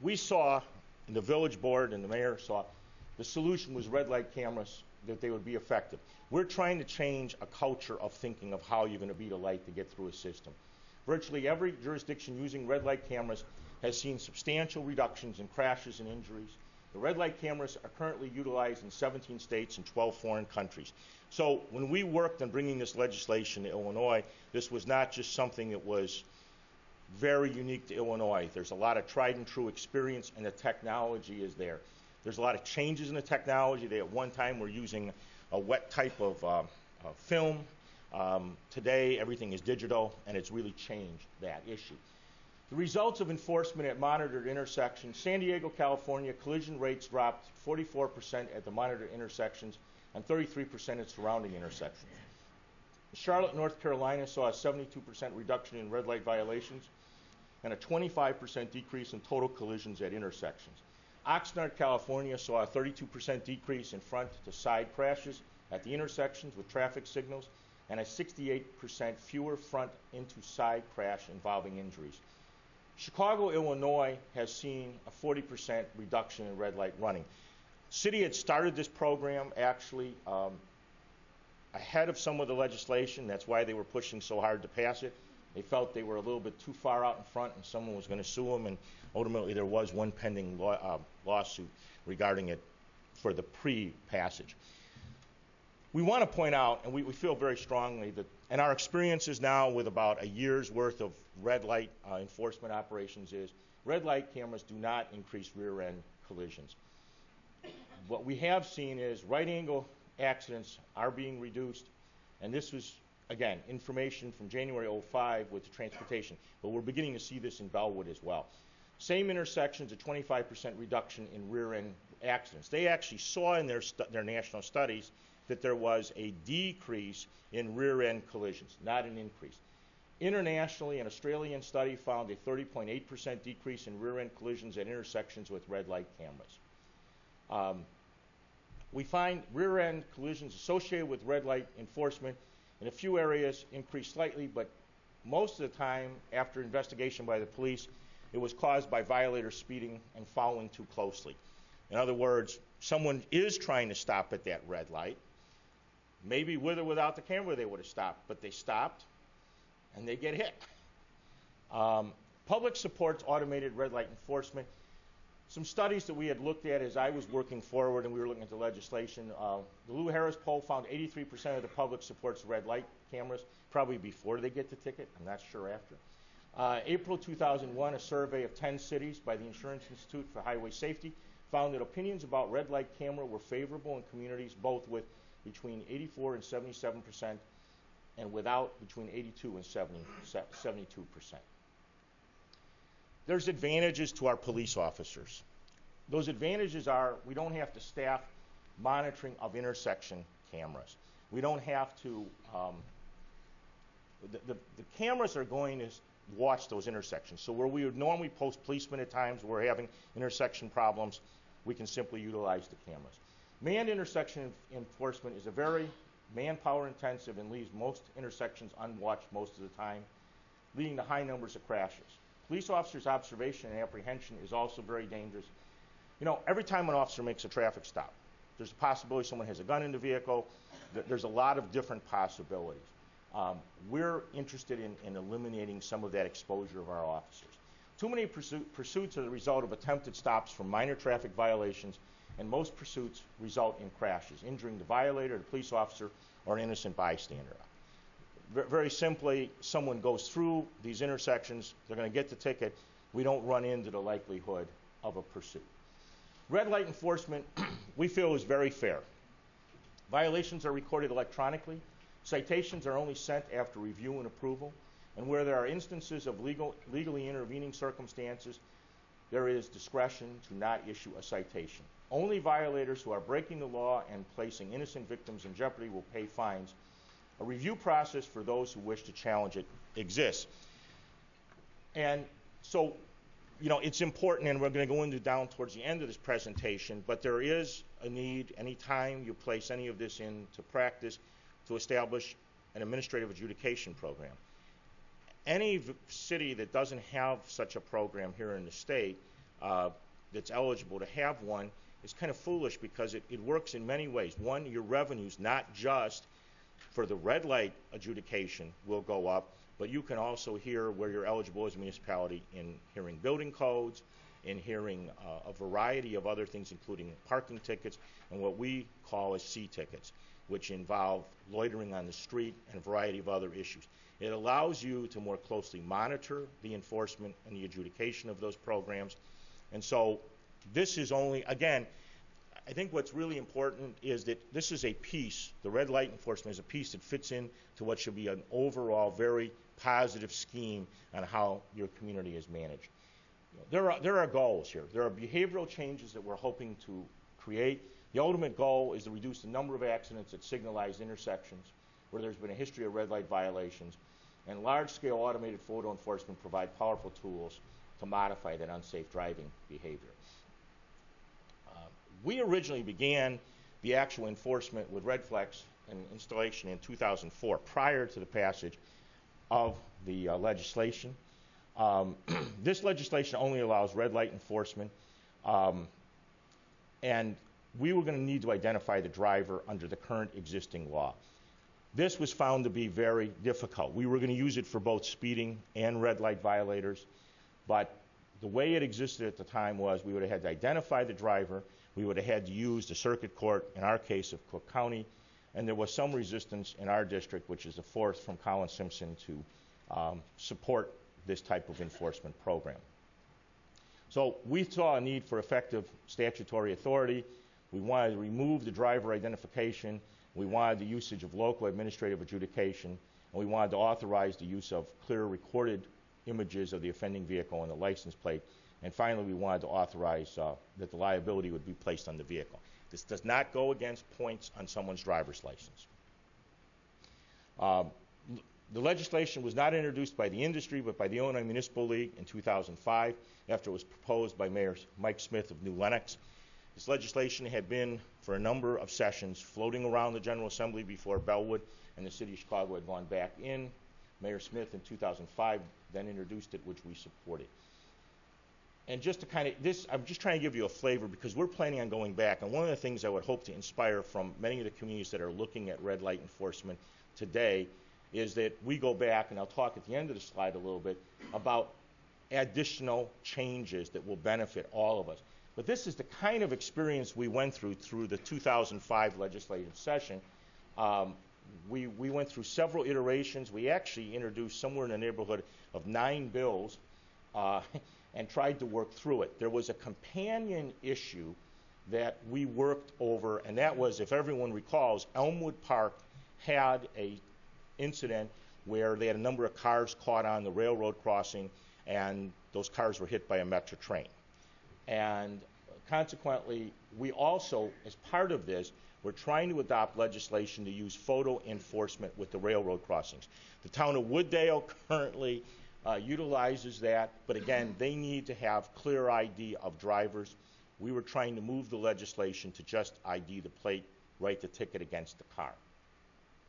we saw, and the village board and the mayor saw, the solution was red light cameras, that they would be effective. We're trying to change a culture of thinking of how you're going to beat a light to get through a system. Virtually every jurisdiction using red light cameras has seen substantial reductions in crashes and injuries. The red light cameras are currently utilized in 17 states and 12 foreign countries. So when we worked on bringing this legislation to Illinois, this was not just something that was very unique to Illinois. There's a lot of tried and true experience, and the technology is there. There's a lot of changes in the technology. They at one time were using a wet type of film. Today everything is digital, and it's really changed that issue. The results of enforcement at monitored intersections: San Diego, California, collision rates dropped 44% at the monitored intersections and 33% at surrounding intersections. Charlotte, North Carolina saw a 72% reduction in red light violations and a 25% decrease in total collisions at intersections. Oxnard, California saw a 32% decrease in front to side crashes at the intersections with traffic signals and a 68% fewer front into side crash involving injuries. Chicago, Illinois has seen a 40% reduction in red light running. City had started this program actually ahead of some of the legislation. That's why they were pushing so hard to pass it. They felt they were a little bit too far out in front and someone was going to sue them, and ultimately there was one pending lawsuit regarding it for the pre-passage. We want to point out, and we feel very strongly that, and our experiences now with about a year's worth of red light enforcement operations is, red light cameras do not increase rear end collisions. What we have seen is right angle accidents are being reduced, and this was, again, information from January 05 with the transportation, but we're beginning to see this in Bellwood as well. Same intersections, a 25% reduction in rear end accidents. They actually saw in their national studies that there was a decrease in rear end collisions, not an increase. Internationally, an Australian study found a 30.8% decrease in rear end collisions at intersections with red light cameras. We find rear end collisions associated with red light enforcement in a few areas increased slightly, but most of the time, after investigation by the police, it was caused by violators speeding and following too closely. In other words, someone is trying to stop at that red light. Maybe with or without the camera they would have stopped, but they stopped and they get hit. Public supports automated red light enforcement. Some studies that we had looked at as I was working forward and we were looking at the legislation, the Lou Harris poll found 83% of the public supports red light cameras, probably before they get the ticket, I'm not sure after. April 2001, a survey of 10 cities by the Insurance Institute for Highway Safety found that opinions about red light camera were favorable in communities both with between 84 and 77%, and without between 82 and 72%. There's advantages to our police officers. Those advantages are we don't have to staff monitoring of intersection cameras. We don't have to, the cameras are going to watch those intersections. So where we would normally post policemen at times where we're having intersection problems, we can simply utilize the cameras. Manned intersection enforcement is a very manpower intensive and leaves most intersections unwatched most of the time, leading to high numbers of crashes. Police officers' observation and apprehension is also very dangerous. You know, every time an officer makes a traffic stop, there's a possibility someone has a gun in the vehicle. There's a lot of different possibilities. We're interested in eliminating some of that exposure of our officers. Too many pursuits are the result of attempted stops from minor traffic violations, and most pursuits result in crashes, injuring the violator, the police officer, or an innocent bystander. Very simply, someone goes through these intersections, they're going to get the ticket, we don't run into the likelihood of a pursuit. Red light enforcement, we feel, is very fair. Violations are recorded electronically. Citations are only sent after review and approval. And where there are instances of legally intervening circumstances, there is discretion to not issue a citation. Only violators who are breaking the law and placing innocent victims in jeopardy will pay fines. A review process for those who wish to challenge it exists. And so, you know, it's important, and we're going to go into down towards the end of this presentation, but there is a need, anytime you place any of this into practice, to establish an administrative adjudication program. Any city that doesn't have such a program here in the state that's eligible to have one is kind of foolish because it works in many ways. One, your revenues, not just for the red light adjudication, will go up, but you can also hear where you're eligible as a municipality in hearing building codes, in hearing a variety of other things, including parking tickets and what we call as C tickets, which involve loitering on the street and a variety of other issues. It allows you to more closely monitor the enforcement and the adjudication of those programs. And so this is only, again, I think what's really important is that this is a piece, the red light enforcement is a piece that fits in to what should be an overall very positive scheme on how your community is managed. There are goals here. There are behavioral changes that we're hoping to create. The ultimate goal is to reduce the number of accidents at signalized intersections where there's been a history of red light violations, and large-scale automated photo enforcement provide powerful tools to modify that unsafe driving behavior. We originally began the actual enforcement with red flex and installation in 2004, prior to the passage of the legislation. This legislation only allows red light enforcement, and we were going to need to identify the driver under the current existing law. This was found to be very difficult. We were going to use it for both speeding and red light violators, but the way it existed at the time was we would have had to identify the driver, we would have had to use the circuit court, in our case of Cook County, and there was some resistance in our district, which is the fourth from Collin Simpson, to support this type of enforcement program. So we saw a need for effective statutory authority. We wanted to remove the driver identification. We wanted the usage of local administrative adjudication, and we wanted to authorize the use of clear recorded images of the offending vehicle and the license plate. And finally, we wanted to authorize that the liability would be placed on the vehicle. This does not go against points on someone's driver's license. The legislation was not introduced by the industry, but by the Illinois Municipal League in 2005, after it was proposed by Mayor Mike Smith of New Lenox. This legislation had been, for a number of sessions, floating around the General Assembly before Bellwood and the City of Chicago had gone back in. Mayor Smith in 2005 then introduced it, which we supported. And just to kind of, I'm just trying to give you a flavor because we're planning on going back. And one of the things I would hope to inspire from many of the communities that are looking at red light enforcement today is that we go back, and I'll talk at the end of the slide a little bit, about additional changes that will benefit all of us. But this is the kind of experience we went through the 2005 legislative session. We went through several iterations. We actually introduced somewhere in the neighborhood of 9 bills and tried to work through it. There was a companion issue that we worked over, and that was, if everyone recalls, Elmwood Park had a incident where they had a number of cars caught on the railroad crossing, and those cars were hit by a Metro train. And consequently, we also, as part of this, we're trying to adopt legislation to use photo enforcement with the railroad crossings. The town of Wooddale currently utilizes that, but again, they need to have clear ID of drivers. We were trying to move the legislation to just ID the plate, write the ticket against the car.